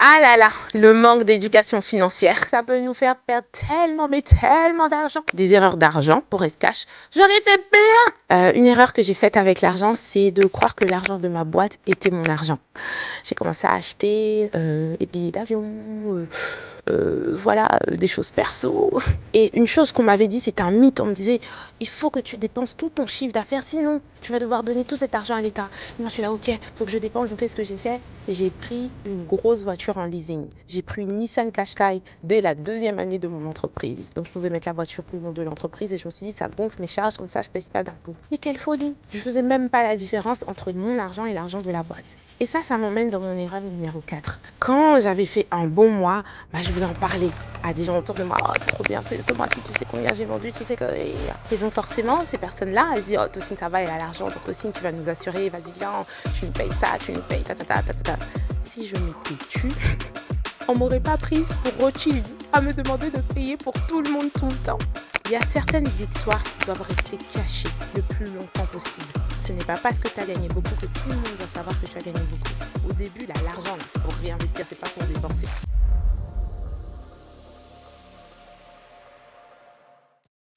Ah là là, le manque d'éducation financière, ça peut nous faire perdre tellement, mais tellement d'argent. Des erreurs d'argent, pour être cash, j'en ai fait plein. Une erreur que j'ai faite avec l'argent, c'est de croire que l'argent de ma boîte était mon argent. J'ai commencé à acheter des billets d'avion, voilà, des choses perso. Et une chose qu'on m'avait dit, c'était un mythe. On me disait, il faut que tu dépenses tout ton chiffre d'affaires, sinon tu vas devoir donner tout cet argent à l'État. Moi, je suis là, ok, il faut que je dépense. Donc, qu'est-ce que j'ai fait? J'ai pris une grosse voiture en leasing. J'ai pris une Nissan Qashqai dès la 2e année de mon entreprise. Donc, je pouvais mettre la voiture pour le nom de l'entreprise et je me suis dit, ça gonfle mes charges, comme ça, je ne paye pas d'impôts. Mais quelle folie! Je ne faisais même pas la différence entre mon argent et l'argent de la boîte. Et ça m'emmène dans mon erreur numéro 4. Quand j'avais fait un bon mois, je voulais en parler à des gens autour de moi. Oh, c'est trop bien, ce mois-ci, tu sais combien j'ai vendu, tu sais que... Et donc forcément, ces personnes-là, elles disent, oh, Tocine, ça va, elle a l'argent, donc Tocine, tu vas nous assurer, vas-y, viens, tu nous payes ça, tu nous payes ta. Si je m'étais tue, on m'aurait pas prise pour Rothschild à me demander de payer pour tout le monde tout le temps. Il y a certaines victoires qui doivent rester cachées le plus longtemps possible. Ce n'est pas parce que tu as gagné beaucoup que tout le monde va savoir que tu as gagné beaucoup. Au début, là, l'argent, là, c'est pour réinvestir, c'est pas pour dépenser.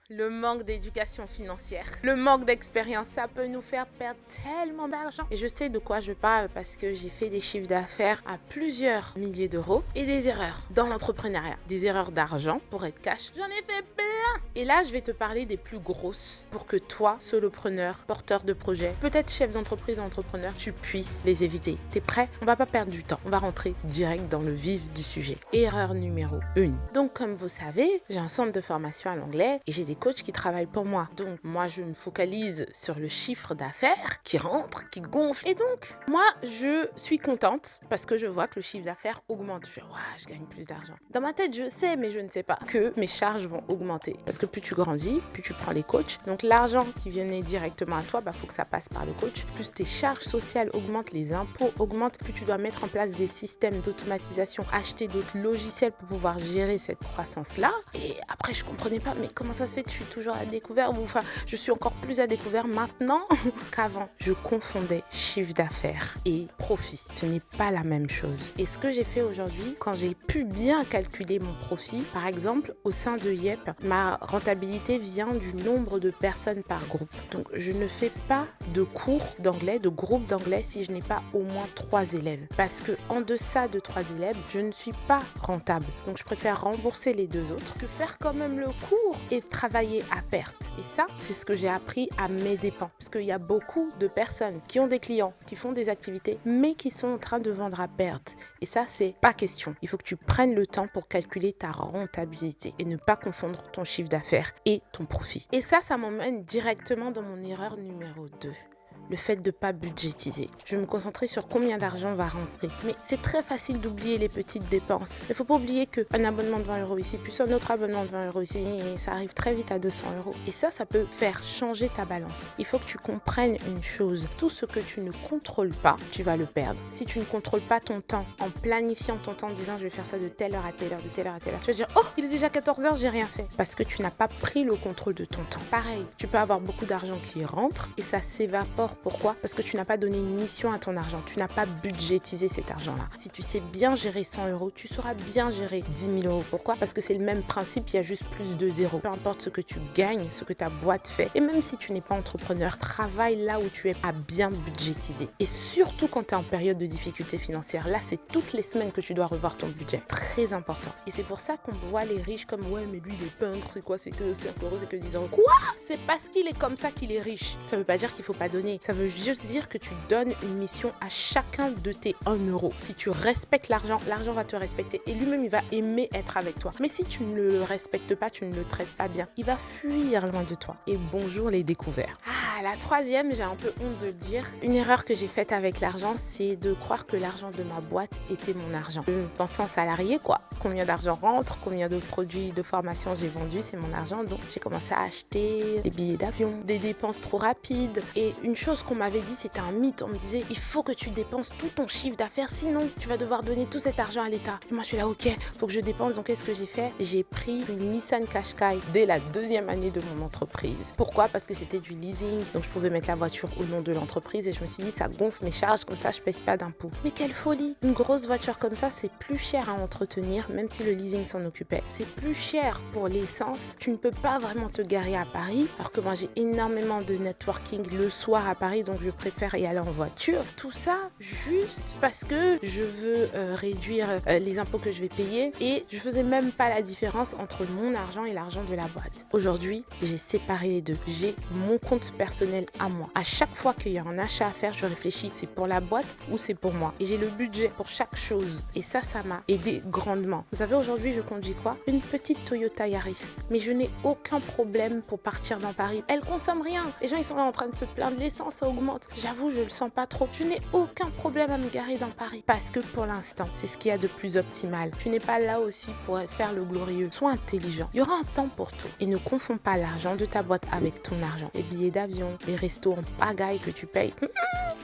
Le manque d'éducation financière, le manque d'expérience, ça peut nous faire perdre tellement d'argent. Et je sais de quoi je parle parce que j'ai fait des chiffres d'affaires à plusieurs milliers d'euros et des erreurs dans l'entrepreneuriat. Des erreurs d'argent, pour être cash, j'en ai fait plein. Et là, je vais te parler des plus grosses pour que toi, solopreneur, porteur de projet, peut-être chef d'entreprise ou entrepreneur, tu puisses les éviter. T'es prêt? On va pas perdre du temps. On va rentrer direct dans le vif du sujet. Erreur numéro 1. Donc, comme vous savez, j'ai un centre de formation à l'anglais et j'ai des coachs qui travaillent pour moi. Donc, moi, je me focalise sur le chiffre d'affaires qui rentre, qui gonfle. Et donc, moi, je suis contente parce que je vois que le chiffre d'affaires augmente. Je fais, ouais, je gagne plus d'argent. Dans ma tête, je sais, mais je ne sais pas que mes charges vont augmenter. Parce que plus tu grandis, plus tu prends les coachs. Donc, l'argent qui venait directement à toi, faut que ça passe par le coach. Plus tes charges sociales augmentent, les impôts augmentent, plus tu dois mettre en place des systèmes d'automatisation, acheter d'autres logiciels pour pouvoir gérer cette croissance-là. Et après, je comprenais pas, mais comment ça se fait que je suis toujours à découvert, ou enfin, je suis encore plus à découvert maintenant qu'avant. Je confondais chiffre d'affaires et profit. Ce n'est pas la même chose. Et ce que j'ai fait aujourd'hui, quand j'ai pu bien calculer mon profit, par exemple, au sein de Yep, ma rentabilité vient du nombre de personnes par groupe. Donc, je ne fais pas de cours d'anglais, de groupe d'anglais, si je n'ai pas au moins 3 élèves. Parce que en deçà de 3 élèves, je ne suis pas rentable. Donc, je préfère rembourser les 2 autres que faire quand même le cours et travailler à perte. Et ça, c'est ce que j'ai appris à mes dépens. Parce qu'il y a beaucoup de personnes qui ont des clients, qui font des activités, mais qui sont en train de vendre à perte. Et ça, c'est pas question. Il faut que tu prennes le temps pour calculer ta rentabilité et ne pas confondre ton chiffre d'affaires et ton profit. Et ça m'emmène directement dans mon erreur numéro 2. Le fait de ne pas budgétiser. Je vais me concentrer sur combien d'argent va rentrer. Mais c'est très facile d'oublier les petites dépenses. Il ne faut pas oublier qu'un abonnement de 20 € ici, plus un autre abonnement de 20 € ici, et ça arrive très vite à 200 €. Et ça peut faire changer ta balance. Il faut que tu comprennes une chose. Tout ce que tu ne contrôles pas, tu vas le perdre. Si tu ne contrôles pas ton temps, en planifiant ton temps, en disant je vais faire ça de telle heure à telle heure, de telle heure à telle heure, tu vas dire oh, il est déjà 14 h, j'ai rien fait. Parce que tu n'as pas pris le contrôle de ton temps. Pareil, tu peux avoir beaucoup d'argent qui rentre et ça s'évapore. Pourquoi? Parce que tu n'as pas donné une mission à ton argent. Tu n'as pas budgétisé cet argent-là. Si tu sais bien gérer 100 €, tu sauras bien gérer 10 000 €. Pourquoi? Parce que c'est le même principe, il y a juste plus de zéro. Peu importe ce que tu gagnes, ce que ta boîte fait. Et même si tu n'es pas entrepreneur, travaille là où tu es à bien budgétiser. Et surtout quand tu es en période de difficulté financière. Là, c'est toutes les semaines que tu dois revoir ton budget. Très important. Et c'est pour ça qu'on voit les riches comme ouais, mais lui, il est peintre, c'est quoi? C'est que 5 €, c'est que 10 €. Quoi? C'est parce qu'il est comme ça qu'il est riche. Ça veut pas dire qu'il faut pas donner. Ça veut juste dire que tu donnes une mission à chacun de tes 1 €. Si tu respectes l'argent, l'argent va te respecter et lui-même, il va aimer être avec toi. Mais si tu ne le respectes pas, tu ne le traites pas bien, il va fuir loin de toi. Et bonjour les découverts. Ah, la troisième, j'ai un peu honte de le dire. Une erreur que j'ai faite avec l'argent, c'est de croire que l'argent de ma boîte était mon argent. Je pensais en salarié, quoi. Combien d'argent rentre, combien de produits de formation j'ai vendus, c'est mon argent. Donc, j'ai commencé à acheter des billets d'avion, des dépenses trop rapides. Et une chose chose qu'on m'avait dit, c'était un mythe. On me disait, il faut que tu dépenses tout ton chiffre d'affaires, sinon tu vas devoir donner tout cet argent à l'État. Et moi, je suis là, ok, faut que je dépense. Donc, qu'est-ce que j'ai fait? J'ai pris une Nissan Qashqai dès la 2e année de mon entreprise. Pourquoi? Parce que c'était du leasing, donc je pouvais mettre la voiture au nom de l'entreprise et je me suis dit, ça gonfle mes charges, comme ça, je paye pas d'impôts. Mais quelle folie! Une grosse voiture comme ça, c'est plus cher à entretenir, même si le leasing s'en occupait. C'est plus cher pour l'essence. Tu ne peux pas vraiment te garer à Paris, alors que moi, j'ai énormément de networking le soir à Paris, donc je préfère y aller en voiture. Tout ça juste parce que je veux réduire les impôts que je vais payer et je faisais même pas la différence entre mon argent et l'argent de la boîte. Aujourd'hui, j'ai séparé les deux. J'ai mon compte personnel à moi. À chaque fois qu'il y a un achat à faire, je réfléchis, c'est pour la boîte ou c'est pour moi. Et j'ai le budget pour chaque chose. Et ça m'a aidé grandement. Vous savez, aujourd'hui, je conduis quoi? Une petite Toyota Yaris. Mais je n'ai aucun problème pour partir dans Paris. Elle consomme rien. Les gens, ils sont là en train de se plaindre. L'essence, ça augmente. J'avoue, je le sens pas trop. Je n'ai aucun problème à me garer dans Paris. Parce que pour l'instant, c'est ce qu'il y a de plus optimal. Tu n'es pas là aussi pour faire le glorieux. Sois intelligent. Il y aura un temps pour tout. Et ne confonds pas l'argent de ta boîte avec ton argent. Les billets d'avion, les restos en pagaille que tu payes.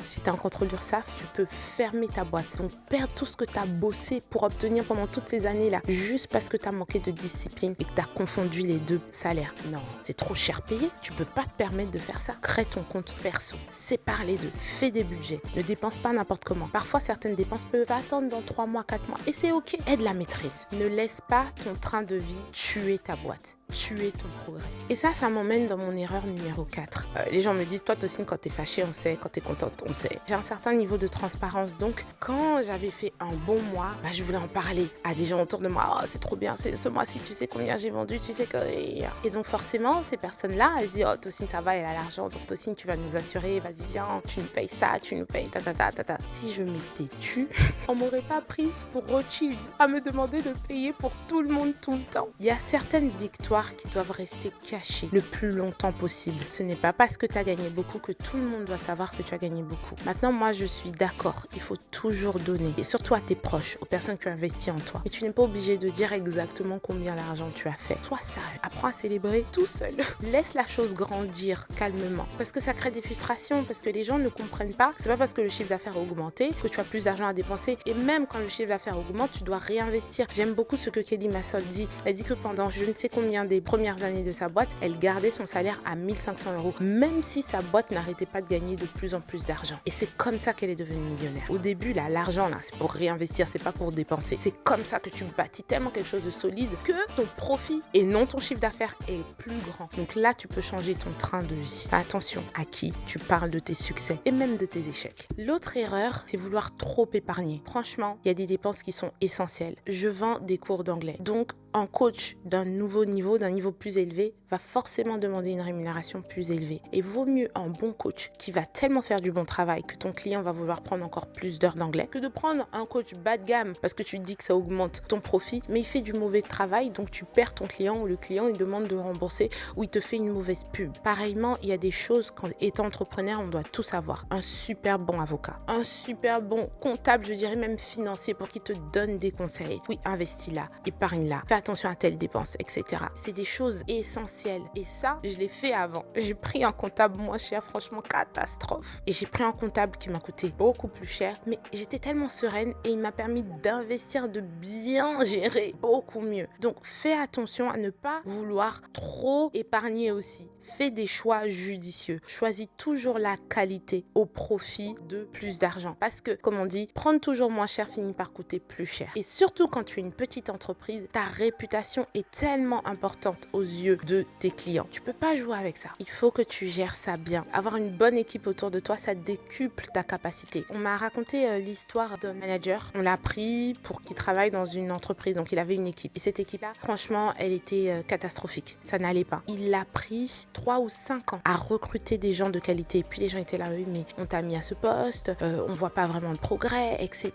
Si tu es en contrôle d'URSSAF, tu peux fermer ta boîte. Donc, perdre tout ce que tu as bossé pour obtenir pendant toutes ces années-là, juste parce que tu as manqué de discipline et que tu as confondu les deux salaires. Non, c'est trop cher payé. Tu peux pas te permettre de faire ça. Crée ton compte perso. Sépare les deux. Fais des budgets. Ne dépense pas n'importe comment. Parfois, certaines dépenses peuvent attendre dans 3 mois, 4 mois. Et c'est ok. Aide la maîtrise. Ne laisse pas ton train de vie tuer ta boîte. Tuer ton progrès. Et ça m'emmène dans mon erreur numéro 4. Les gens me disent, toi Tocine, quand t'es fâchée, on sait, quand t'es contente, on sait. J'ai un certain niveau de transparence, donc quand j'avais fait un bon mois, je voulais en parler à des gens autour de moi. Oh, c'est trop bien, ce mois-ci, tu sais combien j'ai vendu, tu sais que... Et donc forcément, ces personnes-là, elles disent, oh Tocine, ça va, elle a l'argent, donc Tocine, tu vas nous assurer, vas-y, viens, tu nous payes ça, tu nous payes ta. Si je m'étais tue, on m'aurait pas prise pour Rothschild à me demander de payer pour tout le monde tout le temps. Il y a certaines victoires qui doivent rester cachées le plus longtemps possible. Ce n'est pas parce que tu as gagné beaucoup que tout le monde doit savoir que tu as gagné beaucoup. Maintenant, moi, je suis d'accord. Il faut toujours donner. Et surtout à tes proches, aux personnes qui ont investi en toi. Mais tu n'es pas obligé de dire exactement combien d'argent tu as fait. Sois sage. Apprends à célébrer tout seul. Laisse la chose grandir calmement. Parce que ça crée des frustrations. Parce que les gens ne comprennent pas. C'est pas parce que le chiffre d'affaires a augmenté que tu as plus d'argent à dépenser. Et même quand le chiffre d'affaires augmente, tu dois réinvestir. J'aime beaucoup ce que Kelly Massol dit. Elle dit que pendant je ne sais combien des premières années de sa boîte, elle gardait son salaire à 1500 €, même si sa boîte n'arrêtait pas de gagner de plus en plus d'argent. Et c'est comme ça qu'elle est devenue millionnaire. Au début, là, l'argent, là, c'est pour réinvestir, c'est pas pour dépenser. C'est comme ça que tu bâtis tellement quelque chose de solide que ton profit et non ton chiffre d'affaires est plus grand. Donc là, tu peux changer ton train de vie. Attention à qui tu parles de tes succès et même de tes échecs. L'autre erreur, c'est vouloir trop épargner. Franchement, il y a des dépenses qui sont essentielles. Je vends des cours d'anglais. Donc, un coach d'un nouveau niveau, d'un niveau plus élevé, va forcément demander une rémunération plus élevée. Et vaut mieux un bon coach qui va tellement faire du bon travail que ton client va vouloir prendre encore plus d'heures d'anglais que de prendre un coach bas de gamme parce que tu te dis que ça augmente ton profit, mais il fait du mauvais travail, donc tu perds ton client ou le client il demande de rembourser ou il te fait une mauvaise pub. Pareillement, il y a des choses qu'en étant entrepreneur, on doit tout savoir. Un super bon avocat, un super bon comptable, je dirais même financier pour qu'il te donne des conseils. Oui, investis là, épargne là, fais attention à telle dépense, etc. C'est des choses essentielles. Et ça, je l'ai fait avant. J'ai pris un comptable moins cher, franchement catastrophe. Et j'ai pris un comptable qui m'a coûté beaucoup plus cher, mais j'étais tellement sereine et il m'a permis d'investir, de bien gérer beaucoup mieux. Donc fais attention à ne pas vouloir trop épargner aussi. Fais des choix judicieux. Choisis toujours la qualité au profit de plus d'argent. Parce que, comme on dit, prendre toujours moins cher finit par coûter plus cher. Et surtout quand tu es une petite entreprise, ta réputation est tellement importante aux yeux de tes clients. Tu peux pas jouer avec ça. Il faut que tu gères ça bien. Avoir une bonne équipe autour de toi, ça décuple ta capacité. On m'a raconté l'histoire d'un manager. On l'a pris pour qu'il travaille dans une entreprise. Donc, il avait une équipe. Et cette équipe-là, franchement, elle était catastrophique. Ça n'allait pas. Il l'a pris 3 ou 5 ans à recruter des gens de qualité. Et puis les gens étaient là, oui, mais on t'a mis à ce poste, on voit pas vraiment le progrès, etc.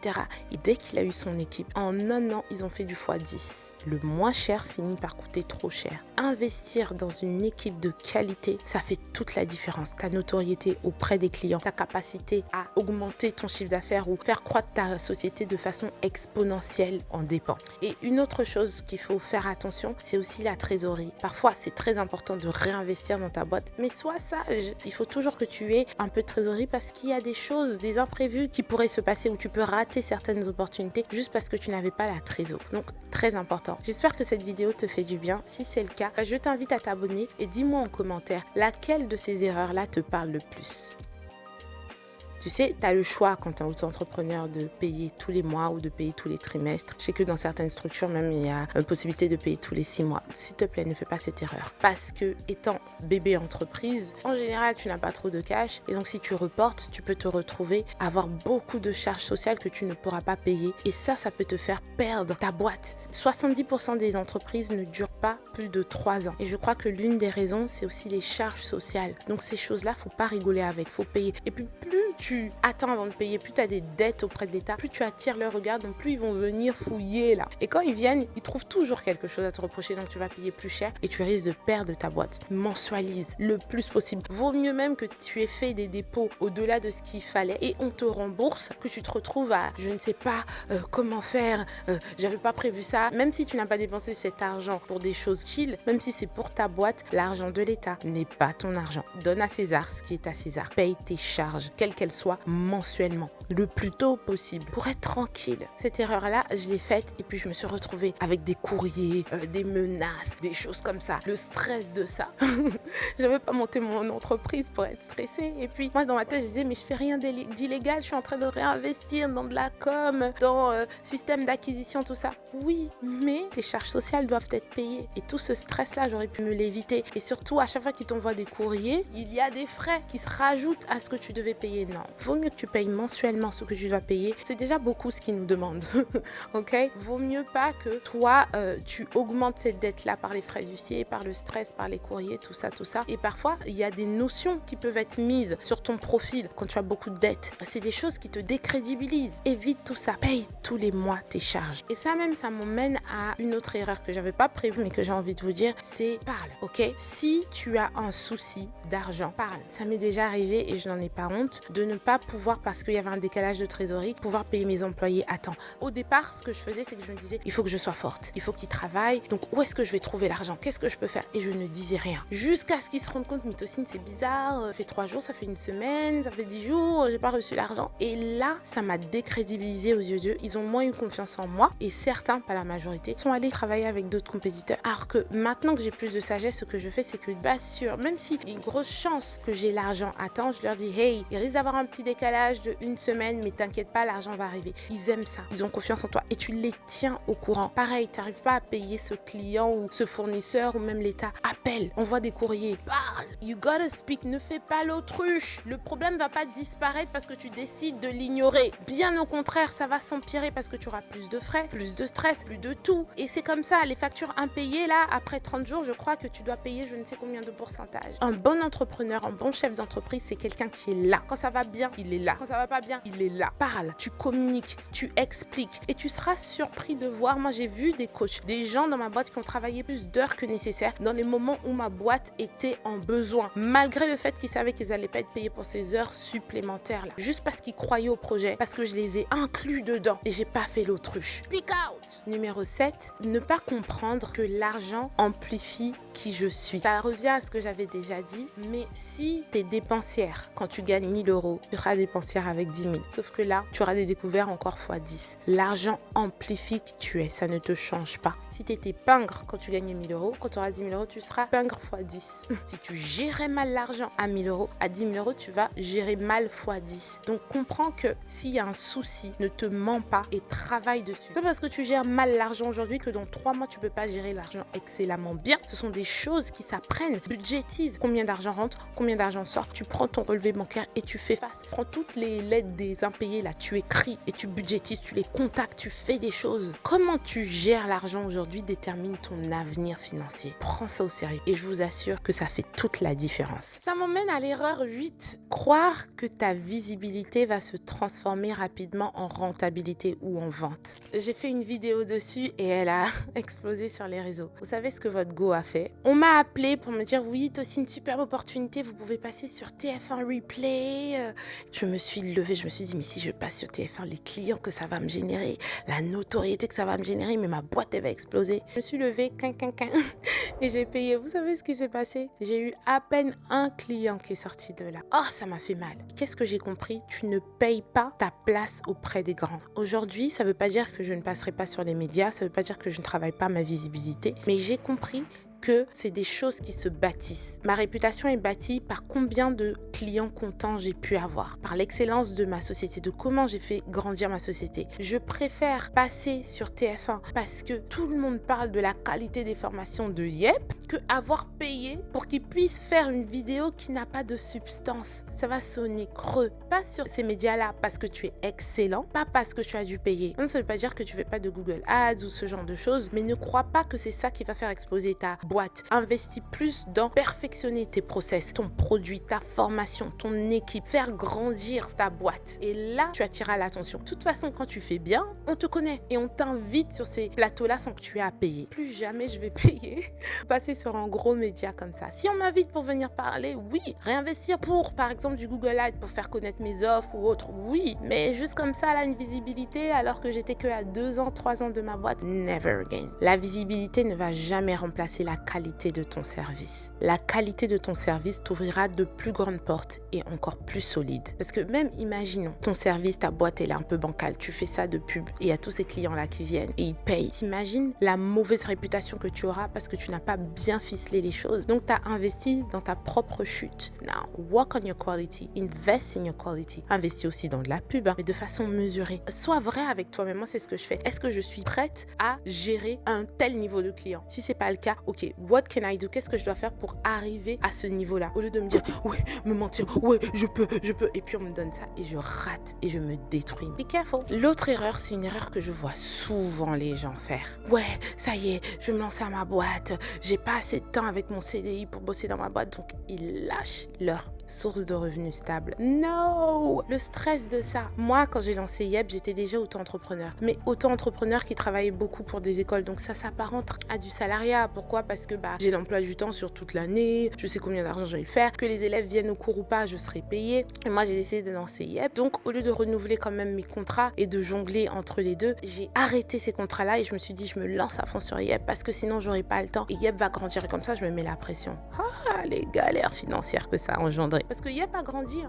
Et dès qu'il a eu son équipe, en un an, ils ont fait du x10. Le moins cher finit par coûter trop cher. Investir dans une équipe de qualité, ça fait toute la différence. Ta notoriété auprès des clients, ta capacité à augmenter ton chiffre d'affaires ou faire croître ta société de façon exponentielle en dépend. Et une autre chose qu'il faut faire attention, c'est aussi la trésorerie. Parfois, c'est très important de réinvestir dans ta boîte, mais sois sage. Il faut toujours que tu aies un peu de trésorerie parce qu'il y a des choses, des imprévus qui pourraient se passer où tu peux rater certaines opportunités juste parce que tu n'avais pas la trésor. Donc, très important. J'espère que cette vidéo te fait du bien. Si c'est le cas, je t'invite à t'abonner et dis-moi en commentaire laquelle de ces erreurs-là te parle le plus. Tu sais, tu as le choix quand tu es auto-entrepreneur de payer tous les mois ou de payer tous les trimestres. Je sais que dans certaines structures, même, il y a une possibilité de payer tous les 6 mois. S'il te plaît, ne fais pas cette erreur. Parce que, étant bébé entreprise, en général, tu n'as pas trop de cash. Et donc, si tu reportes, tu peux te retrouver à avoir beaucoup de charges sociales que tu ne pourras pas payer. Et ça peut te faire perdre ta boîte. 70% des entreprises ne durent pas plus de 3 ans. Et je crois que l'une des raisons, c'est aussi les charges sociales. Donc, ces choses-là, faut pas rigoler avec, faut payer. Et puis, plus tu attends avant de payer, plus tu as des dettes auprès de l'État, plus tu attires leur regard, donc plus ils vont venir fouiller là. Et quand ils viennent, ils trouvent toujours quelque chose à te reprocher, donc tu vas payer plus cher et tu risques de perdre ta boîte. Mensualise le plus possible. Vaut mieux même que tu aies fait des dépôts au-delà de ce qu'il fallait et on te rembourse que tu te retrouves à je ne sais pas comment faire, j'avais pas prévu ça. Même si tu n'as pas dépensé cet argent pour des choses chill, même si c'est pour ta boîte, l'argent de l'État n'est pas ton argent. Donne à César ce qui est à César. Paye tes charges, quelles qu'elles soient, mensuellement, le plus tôt possible, pour être tranquille. Cette erreur-là, je l'ai faite et puis je me suis retrouvée avec des courriers, des menaces, des choses comme ça. Le stress de ça. J'avais pas monté mon entreprise pour être stressée. Et puis, moi, dans ma tête, je disais, mais je fais rien d'illégal, je suis en train de réinvestir dans de la com, dans système d'acquisition, tout ça. Oui, mais tes charges sociales doivent être payées. Et tout ce stress-là, j'aurais pu me l'éviter. Et surtout, à chaque fois qu'ils t'envoient des courriers, il y a des frais qui se rajoutent à ce que tu devais payer. Non, vaut mieux que tu payes mensuellement ce que tu dois payer. C'est déjà beaucoup ce qu'ils nous demandent. Ok? Vaut mieux pas que toi, tu augmentes cette dette-là par les frais d'huissier, par le stress, par les courriers, tout ça, tout ça. Et parfois, il y a des notions qui peuvent être mises sur ton profil quand tu as beaucoup de dettes. C'est des choses qui te décrédibilisent. Évite tout ça. Paye tous les mois tes charges. Et ça même, ça m'emmène à une autre erreur que j'avais pas prévue, mais que j'ai envie de vous dire, c'est parle. Ok? Si tu as un souci d'argent, parle. Ça m'est déjà arrivé et je n'en ai pas honte de ne pas pouvoir, parce qu'il y avait un décalage de trésorerie, pouvoir payer mes employés à temps. Au départ, ce que je faisais, c'est que je me disais, il faut que je sois forte, il faut qu'ils travaillent, donc où est-ce que je vais trouver l'argent? Qu'est-ce que je peux faire? Et je ne disais rien. Jusqu'à ce qu'ils se rendent compte, Mythocine, c'est bizarre, ça fait 3 jours, ça fait une semaine, ça fait 10 jours, j'ai pas reçu l'argent. Et là, ça m'a décrédibilisé aux yeux d'eux. Ils ont moins eu confiance en moi et certains, pas la majorité, sont allés travailler avec d'autres compétiteurs. Alors que maintenant que j'ai plus de sagesse, ce que je fais, c'est que, bien sûr, même s'il y a une grosse chance que j'ai l'argent à temps, je leur dis, hey, il risque d'avoir un petit décalage de 1 semaine, mais t'inquiète pas, l'argent va arriver. Ils aiment ça, ils ont confiance en toi et tu les tiens au courant. Pareil, tu n'arrives pas à payer ce client ou ce fournisseur ou même l'État. Appelle, envoie des courriers, parle. You gotta speak, ne fais pas l'autruche. Le problème va pas disparaître parce que tu décides de l'ignorer. Bien au contraire, ça va s'empirer parce que tu auras plus de frais, plus de stress, plus de tout. Et c'est comme ça, les factures impayées là, après 30 jours, je crois que tu dois payer je ne sais combien de pourcentage. Un bon entrepreneur, un bon chef d'entreprise, c'est quelqu'un qui est là. Quand ça va bien, il est là. Quand ça va pas bien, il est là. Parle, tu communiques, tu expliques et tu seras surpris de voir. Moi, j'ai vu des coachs, des gens dans ma boîte qui ont travaillé plus d'heures que nécessaire dans les moments où ma boîte était en besoin, malgré le fait qu'ils savaient qu'ils allaient pas être payés pour ces heures supplémentaires là, juste parce qu'ils croyaient au projet, parce que je les ai inclus dedans et j'ai pas fait l'autruche. Speak out. Numéro 7, ne pas comprendre que l'argent amplifie qui je suis. Ça revient à ce que j'avais déjà dit, mais si tu es dépensière, quand tu gagnes 1000 euros, tu seras dépensière avec 10 000. Sauf que là, tu auras des découvertes encore fois 10. L'argent amplifie qui tu es, ça ne te change pas. Si tu étais pingre quand tu gagnais 1000 euros, quand tu auras 10 000 euros, tu seras pingre fois 10. Si tu gérais mal l'argent à 1000 euros, à 10 000 euros, tu vas gérer mal fois 10. Donc comprends que s'il y a un souci, ne te mens pas et travaille dessus. C'est pas parce que tu gères mal l'argent aujourd'hui que dans 3 mois, tu peux pas gérer l'argent excellemment bien. Ce sont des choses qui s'apprennent. Budgétise. Combien d'argent rentre, combien d'argent sort. Tu prends ton relevé bancaire et tu fais face. Prends toutes les lettres des impayés là, tu écris et tu budgétises, tu les contactes, tu fais des choses. Comment tu gères l'argent aujourd'hui détermine ton avenir financier. Prends ça au sérieux et je vous assure que ça fait toute la différence. Ça m'emmène à l'erreur 8. Croire que ta visibilité va se transformer rapidement en rentabilité ou en vente. J'ai fait une vidéo dessus et elle a explosé sur les réseaux. Vous savez ce que votre go a fait? On m'a appelé pour me dire oui, t'as aussi une superbe opportunité, vous pouvez passer sur TF1 Replay. Je me suis levée, je me suis dit mais si je passe sur TF1, les clients que ça va me générer, la notoriété que ça va me générer, mais ma boîte elle va exploser. Je me suis levée, et j'ai payé. Vous savez ce qui s'est passé? J'ai eu à peine un client qui est sorti de là. Oh, ça m'a fait mal. Qu'est-ce que j'ai compris? Tu ne payes pas ta place auprès des grands. Aujourd'hui, ça ne veut pas dire que je ne passerai pas sur les médias, ça ne veut pas dire que je ne travaille pas ma visibilité, mais j'ai compris que c'est des choses qui se bâtissent. Ma réputation est bâtie par combien de clients contents j'ai pu avoir, par l'excellence de ma société, de comment j'ai fait grandir ma société. Je préfère passer sur TF1 parce que tout le monde parle de la qualité des formations de Yep que avoir payé pour qu'ils puissent faire une vidéo qui n'a pas de substance. Ça va sonner creux. Pas sur ces médias-là parce que tu es excellent, pas parce que tu as dû payer. Non, ça ne veut pas dire que tu ne fais pas de Google Ads ou ce genre de choses, mais ne crois pas que c'est ça qui va faire exploser ta boîte. Investis plus dans perfectionner tes process, ton produit, ta formation, ton équipe, faire grandir ta boîte. Et là, tu attireras l'attention. De toute façon, quand tu fais bien, on te connaît et on t'invite sur ces plateaux-là sans que tu aies à payer. Plus jamais je vais payer passer sur un gros média comme ça. Si on m'invite pour venir parler, oui. Réinvestir pour, par exemple, du Google Ads pour faire connaître mes offres ou autre, oui. Mais juste comme ça, là, une visibilité alors que j'étais que à 2 ans, 3 ans de ma boîte, never again. La visibilité ne va jamais remplacer la qualité de ton service. La qualité de ton service t'ouvrira de plus grandes portes et encore plus solides. Parce que même, imaginons, ton service, ta boîte, elle est un peu bancale. Tu fais ça de pub et il y a tous ces clients-là qui viennent et ils payent. T'imagines la mauvaise réputation que tu auras parce que tu n'as pas bien ficelé les choses. Donc, tu as investi dans ta propre chute. Now, work on your quality. Invest in your quality. Investis aussi dans de la pub, mais de façon mesurée. Sois vrai avec toi-même. Moi, c'est ce que je fais. Est-ce que je suis prête à gérer un tel niveau de client? Si c'est pas le cas, ok, what can I do? Qu'est-ce que je dois faire pour arriver à ce niveau-là? Au lieu de me dire, ouais, me mentir, ouais, je peux. Et puis on me donne ça et je rate et je me détruis. Be careful. L'autre erreur, c'est une erreur que je vois souvent les gens faire. Ouais, ça y est, je vais me lancer à ma boîte. J'ai pas assez de temps avec mon CDI pour bosser dans ma boîte, donc ils lâchent leur source de revenus stable. No! Le stress de ça. Moi, quand j'ai lancé Yep, j'étais déjà auto-entrepreneur. Mais auto-entrepreneur qui travaillait beaucoup pour des écoles. Donc ça s'apparente à du salariat. Pourquoi? Parce que j'ai l'emploi du temps sur toute l'année. Je sais combien d'argent je vais le faire. Que les élèves viennent au cours ou pas, je serai payée. Et moi, j'ai décidé de lancer Yep. Donc, au lieu de renouveler quand même mes contrats et de jongler entre les deux, j'ai arrêté ces contrats-là et je me suis dit, je me lance à fond sur Yep parce que sinon, j'aurai pas le temps. Et Yep va grandir et comme ça, je me mets la pression. Ah, les galères financières que ça a engendré. Parce que Yep a grandi,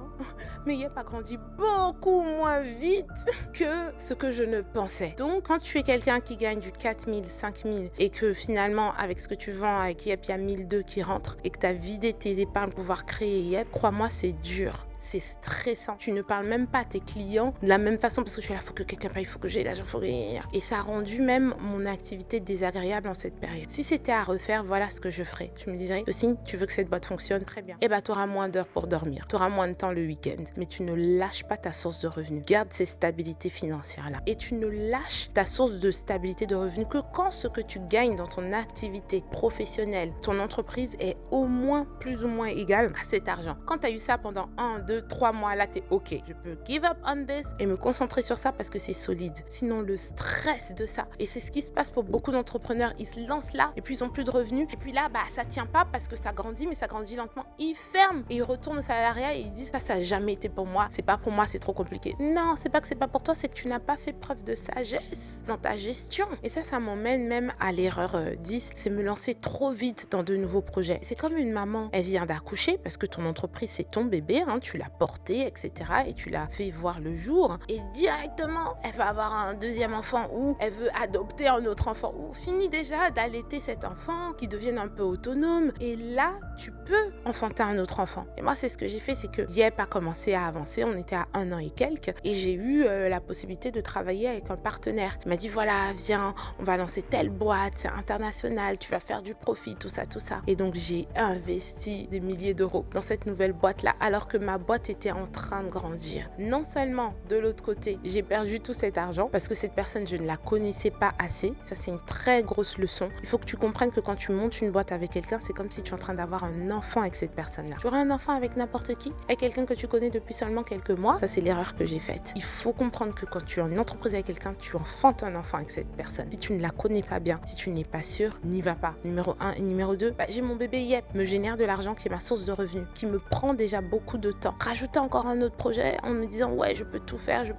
mais Yep a grandi beaucoup moins vite que ce que je ne pensais. Donc, quand tu es quelqu'un qui gagne du 4 000, 5 000 et que finalement, avec ce que tu vends avec Yep, il y a 1 200 qui rentrent et que tu as vidé tes épargnes pour pouvoir créer Yep, crois-moi, c'est dur. C'est stressant. Tu ne parles même pas à tes clients de la même façon parce que tu es là, il faut que quelqu'un paye, il faut que j'ai l'argent, il faut que... Et ça a rendu même mon activité désagréable en cette période. Si c'était à refaire, voilà ce que je ferais. Je me dirais, Tocine, tu veux que cette boîte fonctionne? Très bien. Et tu auras moins d'heures pour dormir. Tu auras moins de temps le week-end. Mais tu ne lâches pas ta source de revenus. Garde ces stabilités financières-là. Et tu ne lâches ta source de stabilité de revenus que quand ce que tu gagnes dans ton activité professionnelle, ton entreprise est au moins plus ou moins égal à cet argent. Quand tu as eu ça pendant 1, 2, 3 mois, là, t'es OK. Je peux give up on this et me concentrer sur ça parce que c'est solide. Sinon, le stress de ça. Et c'est ce qui se passe pour beaucoup d'entrepreneurs. Ils se lancent là et puis ils ont plus de revenus. Et puis là, ça tient pas parce que ça grandit, mais ça grandit lentement. Ils ferment et ils retournent au salariat et ils disent, ça a jamais été pour moi. C'est pas pour moi, c'est trop compliqué. Non, c'est pas que c'est pas pour toi, c'est que tu n'as pas fait preuve de sagesse dans ta gestion. Et ça m'emmène même à l'erreur 10, c'est me lancer trop vite dans de nouveaux projets. C'est comme une maman, elle vient d'accoucher parce que ton entreprise, c'est ton bébé, tu tu l'as portée, etc. et tu l'as fait voir le jour et directement, elle va avoir un deuxième enfant ou elle veut adopter un autre enfant ou finit déjà d'allaiter cet enfant qui devienne un peu autonome et là, tu peux enfanter un autre enfant. Et moi, c'est ce que j'ai fait, c'est que Yep a commencé à avancer, on était à 1 an et quelques et j'ai eu la possibilité de travailler avec un partenaire. Il m'a dit voilà, viens, on va lancer telle boîte, c'est international, tu vas faire du profit, tout ça, tout ça. Et donc, j'ai investi des milliers d'euros dans cette nouvelle boîte-là alors que ma boîte était en train de grandir. Non seulement, de l'autre côté, j'ai perdu tout cet argent parce que cette personne, je ne la connaissais pas assez. Ça, c'est une très grosse leçon. Il faut que tu comprennes que quand tu montes une boîte avec quelqu'un, c'est comme si tu es en train d'avoir un enfant avec cette personne-là. Tu auras un enfant avec n'importe qui, avec quelqu'un que tu connais depuis seulement quelques mois. Ça, c'est l'erreur que j'ai faite. Il faut comprendre que quand tu es en entreprise avec quelqu'un, tu enfantes un enfant avec cette personne. Si tu ne la connais pas bien, si tu n'es pas sûr, n'y va pas. Numéro 1 et numéro 2, j'ai mon bébé Yep, me génère de l'argent qui est ma source de revenus, qui me prend déjà beaucoup de temps. Rajouter encore un autre projet en me disant ouais, je peux tout faire, je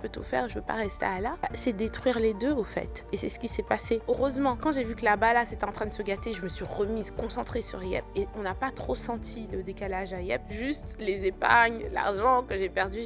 veux pas rester à là, c'est détruire les deux au fait. Et c'est ce qui s'est passé. Heureusement, quand j'ai vu que là-bas, là, c'était en train de se gâter, je me suis remise, concentrée sur Yep. Et on n'a pas trop senti le décalage à Yep, juste les épargnes, l'argent que j'ai perdu.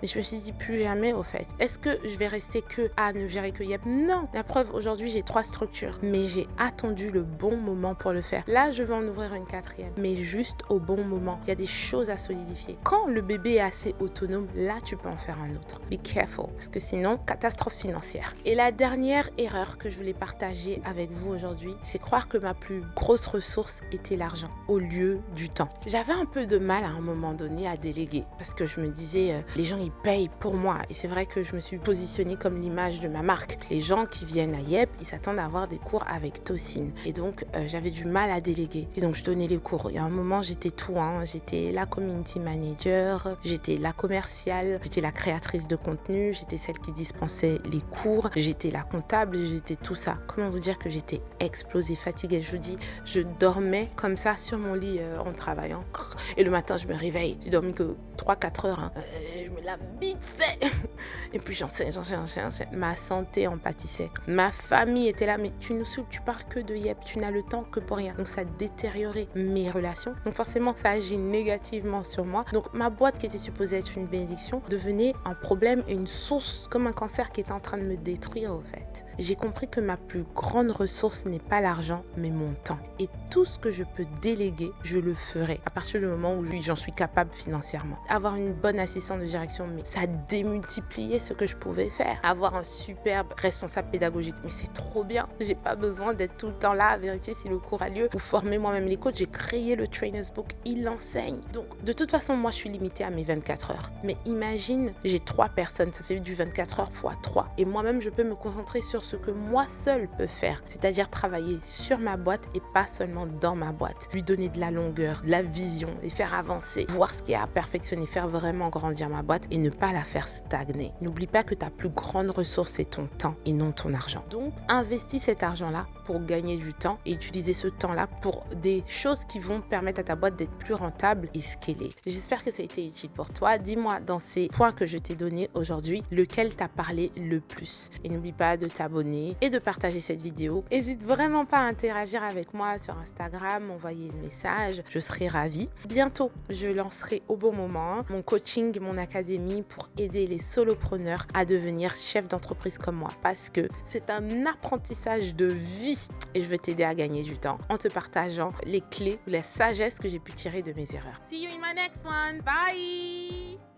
Mais je me suis dit plus jamais au fait. Est-ce que je vais rester que à ne gérer que Yep? Non. La preuve, aujourd'hui, j'ai 3 structures. Mais j'ai attendu le bon moment pour le faire. Là, je vais en ouvrir une 4e. Mais juste au bon moment. Il y a des choses à solidifier. Quand le bébé est assez autonome, là, tu peux en faire un autre. Be careful. Parce que sinon, catastrophe financière. Et la dernière erreur que je voulais partager avec vous aujourd'hui, c'est croire que ma plus grosse ressource était l'argent au lieu du temps. J'avais un peu de mal à un moment donné à déléguer parce que je me disais, les gens, ils payent pour moi. Et c'est vrai que je me suis positionnée comme l'image de ma marque. Les gens qui viennent à Yep, ils s'attendent à avoir des cours avec Tocine. Et donc, j'avais du mal à déléguer. Et donc, je donnais les cours. Il y a un moment, j'étais tout. J'étais la community manager, j'étais la commerciale, j'étais la créatrice de contenu, j'étais celle qui dispensait les cours, j'étais la comptable, j'étais tout ça. Comment vous dire que j'étais explosée, fatiguée. Je vous dis, je dormais comme ça sur mon lit en travaillant. Et le matin, je me réveille. J'ai dormi que 3-4 heures. Je me lave vite fait. Et puis j'enseigne. Ma santé en pâtissait. Ma famille était là. Mais tu nous saoules, tu parles que de Yep. Tu n'as le temps que pour rien. Donc ça détériorait mes relations. Donc forcément, ça agit négativement sur moi. Donc ma boîte qui était supposée être une bénédiction devenait un problème et une source comme un cancer qui était en train de me détruire au fait. J'ai compris que ma plus grande ressource n'est pas l'argent, mais mon temps. Et tout ce que je peux déléguer, je le ferai à partir du moment où j'en suis capable financièrement. Avoir une bonne assistante de direction, mais ça démultipliait ce que je pouvais faire. Avoir un superbe responsable pédagogique, mais c'est trop bien. J'ai pas besoin d'être tout le temps là à vérifier si le cours a lieu ou former moi-même les coachs. J'ai créé le Trainer's Book, il l'enseigne. Donc, de toute façon, moi, je suis limitée à mes 24 heures. Mais imagine, j'ai 3 personnes, ça fait du 24 heures x 3. Et moi-même, je peux me concentrer sur ce que moi seule peux faire. C'est-à-dire travailler sur ma boîte et pas seulement dans ma boîte. Lui donner de la longueur, de la vision, les faire avancer, voir ce qu'il y a à perfectionner, faire vraiment grandir ma boîte et ne pas la faire stagner. N'oublie pas que ta plus grande ressource, c'est ton temps et non ton argent. Donc, investis cet argent-là pour gagner du temps et utiliser ce temps-là pour des choses qui vont permettre à ta boîte d'être plus rentable et scalée. J'espère que ça a été utile pour toi. Dis-moi dans ces points que je t'ai donnés aujourd'hui, lequel t'a parlé le plus. Et n'oublie pas de t'abonner et de partager cette vidéo. N'hésite vraiment pas à interagir avec moi sur Instagram, m'envoyer un message. Je serai ravie. Bientôt, je lancerai au bon moment mon coaching, mon académie pour aider les solopreneurs à devenir chefs d'entreprise comme moi. Parce que c'est un apprentissage de vie et je veux t'aider à gagner du temps en te partageant les clés ou la sagesse que j'ai pu tirer de mes erreurs. See you in my next one. Bye!